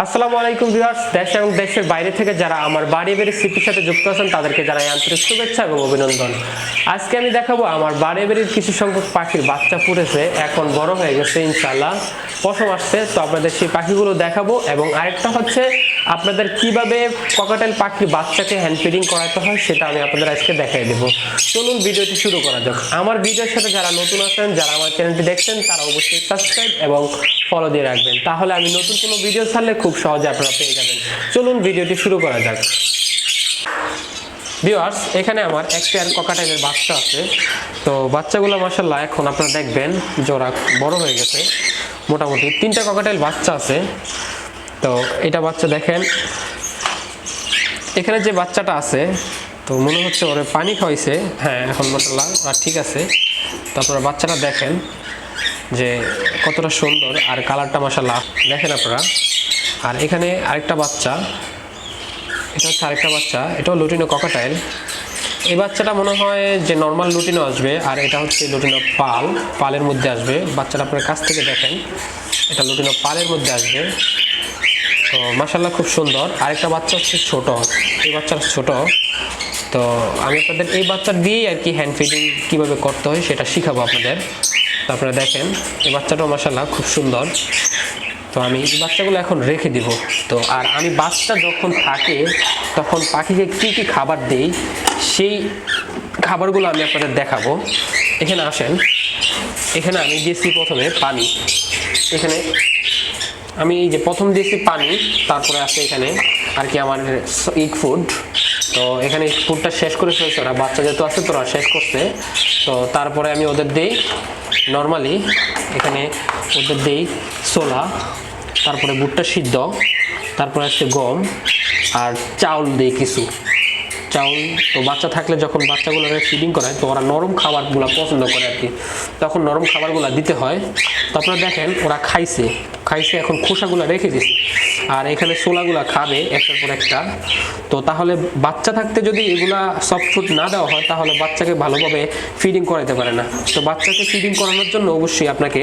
আসসালামু আলাইকুম ভিউয়ার্স, দেশ এবং দেশের বাইরে থেকে যারা আমার বাড়ি বেড়ে সিপির সাথে যুক্ত আছেন তাদেরকে জানাই আন্তরিক শুভেচ্ছা এবং অভিনন্দন। আজকে আমি দেখাবো আমার বাড়ি বেড়ির কিছু সংখ্যক পাখির বাচ্চা ফুটেছে, এখন বড় হয়ে গেছে, ইনশাআল্লাহ পশম আসছে। তো আপনাদের সেই পাখিগুলো দেখাবো এবং আরেকটা হচ্ছে আপনাদের কিভাবে ককাটেল পাখির বাচ্চাকে হ্যান্ড ফিডিং করাতে হয় সেটা আমি আপনাদের আজকে দেখাই দেবো। চলুন ভিডিওটি শুরু করা যাক। আমার ভিডিওর সাথে যারা নতুন আছেন, যারা আমার চ্যানেলটি দেখছেন তারা অবশ্যই সাবস্ক্রাইব এবং ফলো দিয়ে রাখবেন, তাহলে আমি নতুন কোনো ভিডিও ছাড়লে খুব সহজে আপনারা পেয়ে যাবেন। চলুন ভিডিওটি শুরু করা যাক। ভিউয়ার্স, এখানে আমার এক পেয়ার ককাটেলের বাচ্চা আছে। তো বাচ্চাগুলো মাশাআল্লাহ এখন আপনারা দেখবেন জোড়া বড় হয়ে গেছে, মোটামুটি 3টা ককাটেল বাচ্চা আছে। তো এটা বাচ্চা দেখেন, এখানে যে বাচ্চাটা আছে তো মনে হচ্ছে ওরে পানি খাওয়াইছে। হ্যাঁ, এখন মাশাআল্লাহ আর ঠিক আছে। তো আপনারা বাচ্চাটা দেখেন যে কতটা সুন্দর, আর কালারটা মাশাআল্লাহ দেখেন আপনারা। আর এখানে আরেকটা বাচ্চা, এটা হচ্ছে আরেকটা বাচ্চা, এটাও লুটিনো ককাটেল। এই বাচ্চাটা মনে হয় যে নর্মাল লুটিনো আসবে, আর এটা হচ্ছে লুটিনো পালের মধ্যে আসবে। বাচ্চাটা আপনার কাছ থেকে দেখেন, এটা লুটিনো পালের মধ্যে আসবে। তো মাশাআল্লাহ খুব সুন্দর। আরেকটা বাচ্চা হচ্ছে ছোট, এই বাচ্চাটা ছোট। তো আমি আপনাদের এই বাচ্চা দিয়েই আর কি হ্যান্ড ফিডিং কীভাবে করতে হয় সেটা শিখাবো আপনাদের। তো আপনারা দেখেন এই বাচ্চাটাও মাশাআল্লাহ খুব সুন্দর। তো আমি এই বাচ্চাগুলো এখন রেখে দিব। তো আর আমি বাচ্চা যখন থাকে তখন পাখিকে কী কী খাবার দেই সেই খাবারগুলো আমি আপনাদের দেখাবো। এখানে আসেন, এখানে আমি দিয়েছি প্রথমে পানি। এখানে আমি এই যে প্রথম দিয়েছি পানি, তারপরে আছে এখানে আর কি আমার ইগ ফুড। তো এখানে ফুডটা শেষ করে ফেলছে ওরা, বাচ্চা যেহেতু আছে তো ওরা শেষ করছে। তো তারপরে আমি ওদের দিই নর্মালি, এখানে ওদের দিই ছোলা, তারপরে ভুট্টা সিদ্ধ, তারপরে আসছে গম আর চাউল দিই কিছু চাউল। তো বাচ্চা থাকলে যখন বাচ্চাগুলো ফিডিং করায় তো ওরা নরম খাবারগুলো পছন্দ করে আর কি, তখন নরম খাবারগুলো দিতে হয়। তো আপনারা দেখেন ওরা খাইছে, এখন খোসাগুলো রেখে দিছে, আর এখানে ছোলাগুলো খাবে একটার পর একটা। তো তাহলে বাচ্চা থাকতে যদি এগুলা সফট ফুড না দেওয়া হয় তাহলে বাচ্চাকে ভালোভাবে ফিডিং করাতে পারে না। তো বাচ্চাকে ফিডিং করানোর জন্য অবশ্যই আপনাকে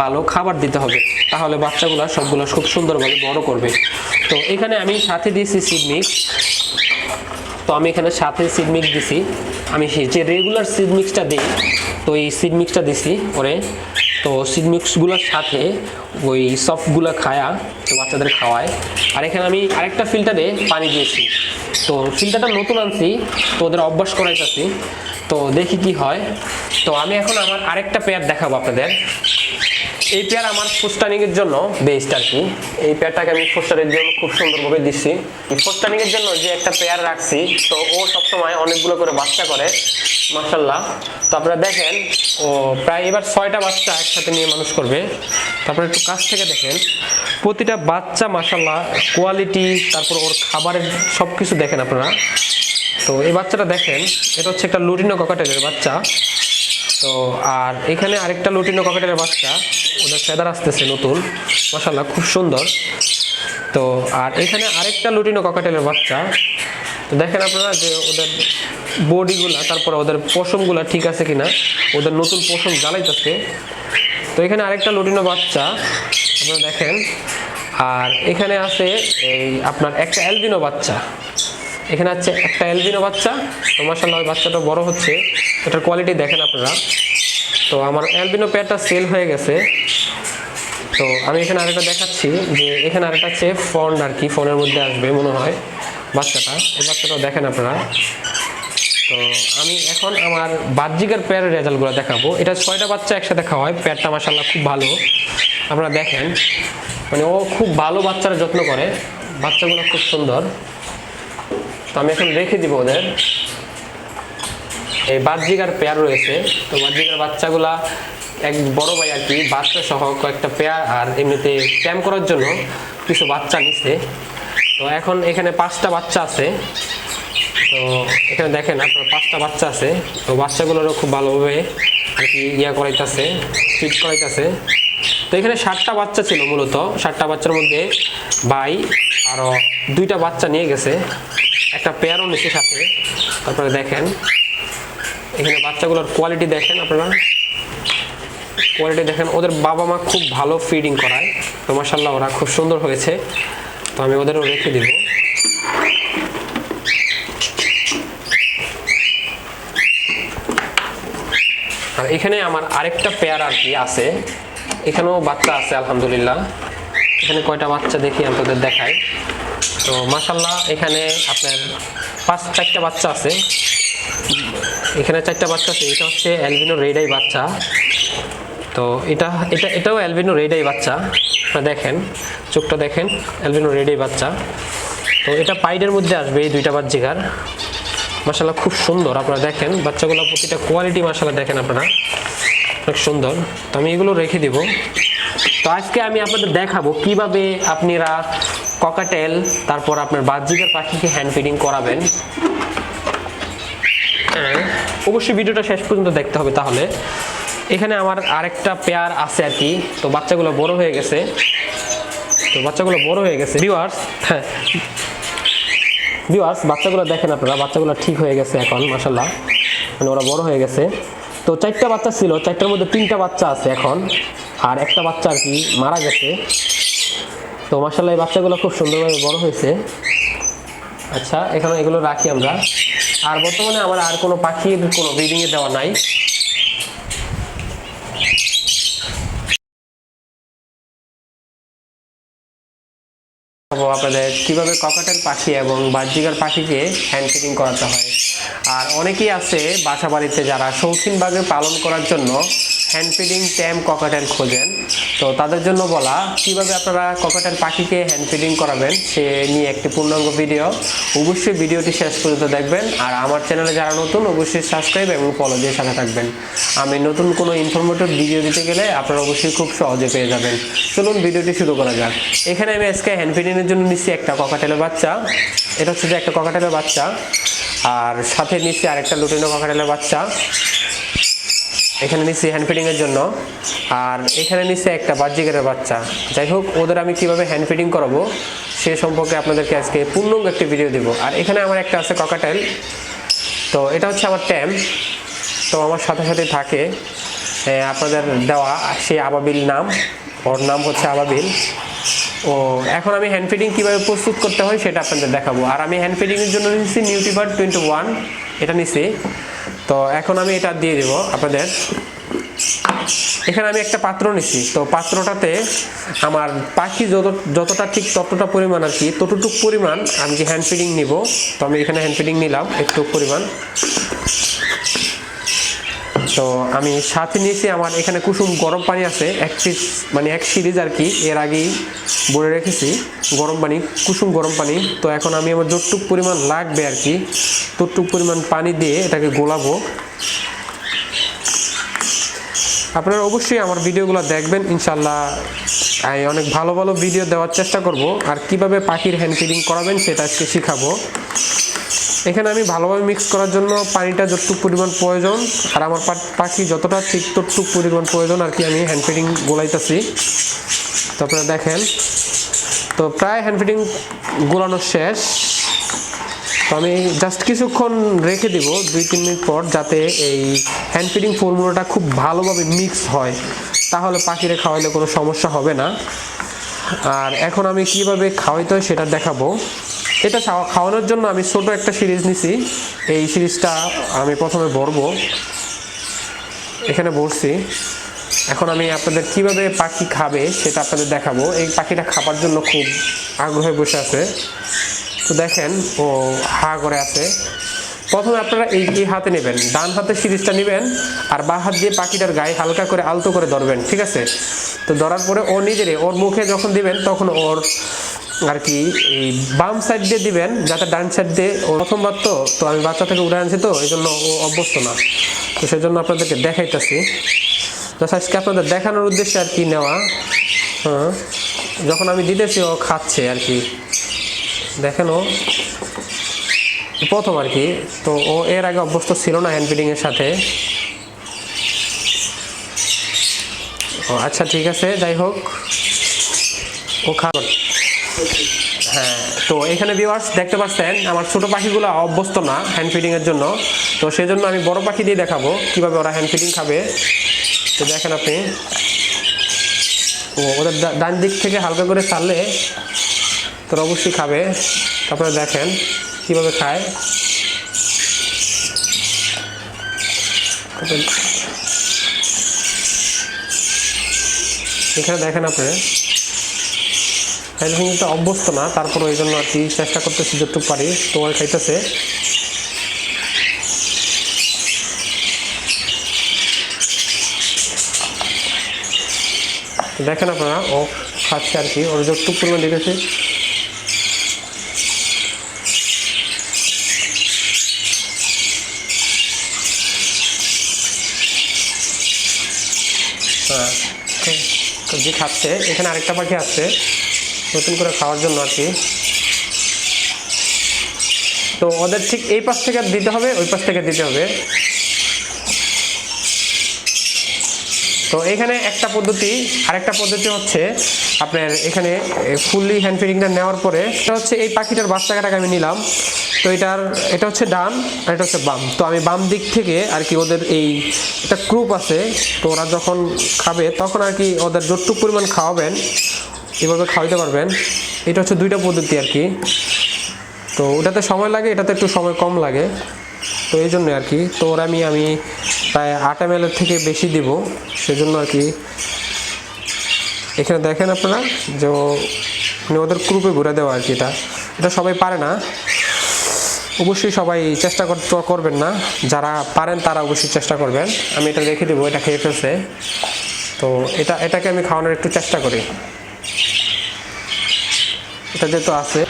ভালো খাবার দিতে হবে, তাহলে বাচ্চাগুলো সবগুলো খুব সুন্দরভাবে বড় করবে। তো এখানে আমি সাথে দিয়েছি সিড মিক্স। তো আমি এখানে সাথে সিড মিক্স দিছি, আমি যে রেগুলার সিড মিক্সটা দিই তো এই সিড মিক্সটা দিছি ওরে। তো সিড মিক্সগুলোর সাথে ওই সফটগুলো খায়া তো বাচ্চাদের খাওয়ায়। আর এখানে আমি আরেকটা ফিল্টারে পানি দিয়েছি। তো ফিল্টারটা নতুন আনছি, তো ওদের অভ্যাস করাইতেছি, তো দেখি কি হয়। তো আমি এখন আমার আরেকটা পেয়ার দেখাবো আপনাদের। এই পেয়ার আমার ফোস্টানিং এর জন্য বেস্ট আর কি। এই পেয়ারটাকে আমি ফোস্টারের জন্য খুব সুন্দরভাবে দিচ্ছি। ফোস্টানিং এর জন্য যে একটা পেয়ার রাখছি, তো ও সবসময় অনেকগুলো করে বাচ্চা করে মাশাআল্লাহ। তো আপনারা দেখেন ও প্রায় এবার 6টা বাচ্চা একসাথে নিয়ে মানুষ করবে। তারপরে একটু কাছ থেকে দেখেন প্রতিটা বাচ্চা মাশাআল্লাহ কোয়ালিটি, তারপর ওর খাবারের সব কিছু দেখেন আপনারা। তো এই বাচ্চাটা দেখেন, এটা হচ্ছে একটা লুটিনো ককাটেলের বাচ্চা। তো আর এখানে আরেকটা লুটিনো ককাটেলের বাচ্চা, ওদের ফেদার আসতেছে নতুন, মাশাআল্লাহ খুব সুন্দর। তো আর এখানে আরেকটা লুটিনো ককাটেলের বাচ্চা। তো দেখেন আপনারা যে ওদের বডিগুলা, তারপরে ওদের পশমগুলা ঠিক আছে কিনা, ওদের নতুন পশম জ্বালাইতেছে। তো এখানে আরেকটা লুটিনো বাচ্চা আপনারা দেখেন। আর এখানে আছে এই আপনার একটা অ্যালবিনো বাচ্চা, এখানে আছে একটা অ্যালবিনো বাচ্চা। তো মাশাআল্লাহ ওই বাচ্চাটা বড় হচ্ছে, এটার কোয়ালিটি দেখেন আপনারা। তো আমার অ্যালবিনো পেয়ারটা সেল হয়ে গেছে। তো আমি এখানে আরেকটা দেখাচ্ছি যে এখানে আরেকটা আছে ফন্ড আর কি, ফোনের মধ্যে আসবে মনে হয় বাচ্চাটা, এই বাচ্চাটাও দেখেন আপনারা। তো আমি এখন আমার বাহ্যিকের পেয়ারের রেজাল্টগুলো দেখাবো। এটা 6টা বাচ্চা একসাথে খাওয়ায়, পেয়ারটা মাশাআল্লাহ খুব ভালো। আপনারা দেখেন মানে ও খুব ভালো বাচ্চারা যত্ন করে, বাচ্চাগুলো খুব সুন্দর। তো আমি এখন রেখে দিব ওদের। এই বাহ্যিকার পেয়ার রয়েছে, তো বাহ্যিকার বাচ্চাগুলা এক বড় ভাই আর কি বাচ্চা সহ কয়েকটা পেয়ার আর এমনিতে ক্যাম্প করার জন্য কিছু বাচ্চা নিছে। তো এখন এখানে 5টা বাচ্চা আছে। তো এখানে দেখেন আপনার 5টা বাচ্চা আছে। তো বাচ্চাগুলোরও খুব ভালোভাবে আর কি করাইতেছে, ফিট করাইতেছে। তো এখানে 7টা বাচ্চা ছিল মূলত, 7টা বাচ্চার মধ্যে ভাই আরও 2টা বাচ্চা নিয়ে গেছে, একটা পেয়ারও নিচে সাথে। তারপরে দেখেন এখানে বাচ্চাগুলোর কোয়ালিটি দেখেন আপনারা, কোয়ালিটি দেখেন। ওদের বাবা মা খুব ভালো ফিডিং করায়, তো মাশাআল্লাহ ওরা খুব সুন্দর হয়েছে। তো আমি ওদেরও রেখে দিব। আর এখানে আমার আরেকটা পেয়ার আর কি আছে, এখানেও বাচ্চা আছে আলহামদুলিল্লাহ। এখানে কয়টা বাচ্চা দেখি আপনাদের দেখাই। তো মাশাআল্লাহ এখানে আপনার 4টা বাচ্চা আছে, এখানে 4টা বাচ্চা আছে। এটা হচ্ছে অ্যালবিনো রেড আই বাচ্চা। তো এটাও অ্যালবিনো রেড আই বাচ্চা। আপনারা দেখেন চোখটা দেখেন, অ্যালবিনো রেড আই বাচ্চা। তো এটা পাইডের মধ্যে আসবে এই 2টা বাচ্চিকার। মাশাআল্লাহ খুব সুন্দর, আপনারা দেখেন বাচ্চাগুলো প্রতিটা কোয়ালিটি মাশাআল্লাহ দেখেন আপনারা, অনেক সুন্দর। তো আমি এগুলো রেখে দিব। তো আজকে আমি আপনাদের দেখাবো কিভাবে আপনারা ককাটেল তারপর আপনার বাচ্চিকার পাখিকে হ্যান্ড ফিডিং করাবেন। অবশ্যই ভিডিওটা শেষ পর্যন্ত দেখতে হবে। তাহলে এখানে আমার আরেকটা পেয়ার আছে আর কি। তো বাচ্চাগুলো বড় হয়ে গেছে, ভিউয়ার্স। হ্যাঁ ভিউয়ার্স, বাচ্চাগুলো দেখেন আপনারা, বাচ্চাগুলো ঠিক হয়ে গেছে এখন মাশাআল্লাহ, মানে ওরা বড় হয়ে গেছে। তো 4টা বাচ্চা ছিল, 4টার মধ্যে 3টা বাচ্চা আছে এখন, আর একটা বাচ্চা আর কি মারা গেছে। তো মাশাআল্লাহ এই বাচ্চাগুলো খুব সুন্দরভাবে বড় হয়েছে। আচ্ছা এখানে এগুলো রাখি আমরা। আর বর্তমানে আমার আর কোনো পাখির কোনো ব্রিডিংয়ে দেওয়া নাই। আপনাদের কিভাবে ককাটেল পাখি এবং বাজরিগার পাখিকে হ্যান্ড ফিডিং করাতে হয়। আর অনেকেই আছে বাসা বাড়িতে যারা শৌখিনভাবে পালন করার জন্য হ্যান্ড ফিডিং ট্যাম ককাটেল খোঁজেন। তো তাদের জন্য বলা কিভাবে আপনারা ককাটেল পাখিকে হ্যান্ড ফিডিং করাবেন সে নিয়ে একটি পূর্ণাঙ্গ ভিডিও। অবশ্যই ভিডিওটি শেষ পর্যন্ত দেখবেন। আর আমার চ্যানেলে যারা নতুন অবশ্যই সাবস্ক্রাইব এবং ফলো দিয়ে সাথে থাকবেন। আমি নতুন কোনো ইনফরমেটিভ ভিডিও দিতে গেলে আপনারা অবশ্যই খুব সহজে পেয়ে যাবেন। চলুন ভিডিওটি শুরু করা যাক। এখানে আমি আজকে হ্যান্ড ফিডিংয়ের জন্য নিচ্ছি একটা ককাটেলের বাচ্চা। এটা হচ্ছে যে একটা ককাটেলের বাচ্চা, আর সাথে নিচ্ছি আরেকটা লুটিনো ককাটেলের বাচ্চা। এখানে নিচ্ছি হ্যান্ড ফিডিংয়ের জন্য, আর এখানে নিচ্ছি একটা বাজরিগারের বাচ্চা। যাই হোক, ওদের আমি কিভাবে হ্যান্ড ফিডিং করাবো সে সম্পর্কে আপনাদেরকে আজকে পূর্ণাঙ্গ একটি ভিডিও দেবো। আর এখানে আমার একটা আছে ককাটেল। তো এটা হচ্ছে আমার ট্যাম। তো আমার সাথে সাথে থাকে আপনাদের দেওয়া সেই আবাবিল নাম, ওর নাম হচ্ছে আবাবিল। ও এখন আমি হ্যান্ড ফিডিং কীভাবে প্রস্তুত করতে হয় সেটা আপনাদের দেখাবো। আর আমি হ্যান্ড ফিডিংয়ের জন্য নিচ্ছি নিউট্রিবার্ড 21, এটা নিচ্ছি। তো এখন আমি এটা দিয়ে দেবো আপনাদের। এখানে আমি একটা পাত্র নিচ্ছি। তো পাত্রটাতে আমার পাখি যতটা ঠিক ততটা পরিমাণ আর কি, ততটুক পরিমাণ আমি যে হ্যান্ড ফিডিং নিব। তো আমি এখানে হ্যান্ড ফিডিং নিলাম একটু পরিমাণ। তো আমি সাথে নিয়েছি আমার এখানে কুসুম গরম পানি আছে, এক সিরিজ আর কি, এর আগেই বলে রেখেছি গরম পানি, কুসুম গরম পানি। তো এখন আমি আমার যতটুক পরিমাণ লাগবে আর কি ততটুক পরিমাণ পানি দিয়ে এটাকে গোলাবো। আপনারা অবশ্যই আমার ভিডিওগুলো দেখবেন, ইনশাল্লাহ আমি অনেক ভালো ভালো ভিডিও দেওয়ার চেষ্টা করব। আর কিভাবে পাখির হ্যান্ড ফিডিং করাবেন সেটা আজকে শেখাবো। এখানে আমি ভালোভাবে মিক্স করার জন্য পানিটা যতটুকু পরিমাণ প্রয়োজন আর আমার পাখি যতটা ঠিক ততটুকু পরিমাণ প্রয়োজন আর কি আমি হ্যান্ড ফিডিং গোলাইতেছি। তো আপনারা দেখেন, তো প্রায় হ্যান্ড ফিডিং গোলানো শেষ। তো আমি জাস্ট কিছুক্ষণ রেখে দিব 2-3 মিনিট পর, যাতে এই হ্যান্ড ফিডিং ফর্মুলাটা খুব ভালোভাবে মিক্স হয়, তাহলে পাখিরে খাওয়াইলে কোনো সমস্যা হবে না। আর এখন আমি কিভাবে খাওয়াইতে হয় সেটা দেখাবো। এটা খাওয়ানোর জন্য আমি ছোট একটা সিরিজ নিছি। এই সিরিজটা আমি প্রথমে ভরবো, এখানে ভরছি। এখন আমি আপনাদের কিভাবে পাখি খাবে সেটা আপনাদের দেখাবো। এই পাখিটা খাবার জন্য খুব আগ্রহে বসে আছে। তো দেখেন ও হা করে আছে। প্রথমে আপনারা এই হাতে নেবেন, ডান হাতে সিরিজটা নেবেন, আর বাঁ হাত দিয়ে পাখিটার গায়ে হালকা করে আলতো করে ধরবেন, ঠিক আছে? তো ধরার পরে ও নিজেরে ওর মুখে যখন দিবেন তখন ওর আর কি এই বাম সাইড দিয়ে দিবেন, যাতে ডান সাইড দিয়ে ও প্রথমবার তো আমি বাচ্চা থেকে উঠে আনছি, তো এই জন্য ও অভ্যস্ত না। তো সেই জন্য আপনাদেরকে দেখাইতেছি, জাস্ট আজকে আপনাদের দেখানোর উদ্দেশ্যে আর কি নেওয়া। হ্যাঁ, যখন আমি দিতেছি ও খাচ্ছে আর কি, দেখেন ও প্রথম আর কি। তো ও এর আগে অভ্যস্ত ছিল না হ্যান্ড ফিডিংয়ের সাথে। ও আচ্ছা ঠিক আছে, যাই হোক ও খাবার। হ্যাঁ, তো এখানে ভিউয়ার্স দেখতে পাচ্ছেন আমার ছোট পাখিগুলো অভ্যস্ত না হ্যান্ড ফিডিংয়ের জন্য। তো সেই জন্য আমি বড় পাখি দিয়ে দেখাবো কিভাবে ওরা হ্যান্ড ফিডিং খাবে। তো দেখেন আপনি, ওদের ডান দিক থেকে হালকা করে ছাড়লে তোরা অবশ্যই খাবে। তারপরে দেখেন কীভাবে খায়। এখানে দেখেন আপনারা কিন্তু অভ্যস্ত না, তারপর ওই জন্য আর কি চেষ্টা করতেছি যতটুকু পারি। তোমার খাইতেছে, দেখেন আপনারা ও খাচ্ছে আর কি, ওর যতটুকু পরিমাণ দিতেছে। হ্যাঁ, যে খাচ্ছে, এখানে আরেকটা পাখি আছে নতুন করে খাওয়ার জন্য আর কি। তো ওদের ঠিক এই পাশ থেকে দিতে হবে, ওই পাশ থেকে দিতে হবে। তো এখানে একটা পদ্ধতি, আরেকটা পদ্ধতি হচ্ছে আপনার এখানে ফুললি হ্যান্ড ফিডিংটা নেওয়ার পরে এটা হচ্ছে এই পাখিটার বাচ্চাটাকে আমি নিলাম। তো এটা হচ্ছে ডান আর এটা হচ্ছে বাম। তো আমি বাম দিক থেকে আর কি ওদের এই একটা গ্রুপ আছে, তো ওরা যখন খাবে তখন আর কি ওদের যতটুকু পরিমাণ খাওয়াবেন এভাবে খাওয়াইতে পারবেন। এটা হচ্ছে দুইটা পদ্ধতি আর কি। তো ওটাতে সময় লাগে, এটাতে একটু সময় কম লাগে, তো এই জন্য আর কি। তো ওরা আমি প্রায় 8 ml থেকে বেশি দিব, সেজন্য আর কি। এখানে দেখেন আপনারা যে মানে ওদের গ্রুপে ঘুরে দেওয়া আর কি। এটা সবাই পারে না, অবশ্যই সবাই চেষ্টা করবেন না, যারা পারেন তারা অবশ্যই চেষ্টা করবেন। আমি এটা রেখে দেবো, এটা খেয়ে ফেলছে। তো এটাকে আমি খাওয়ানোর একটু চেষ্টা করি, এটা যেহেতু আছে।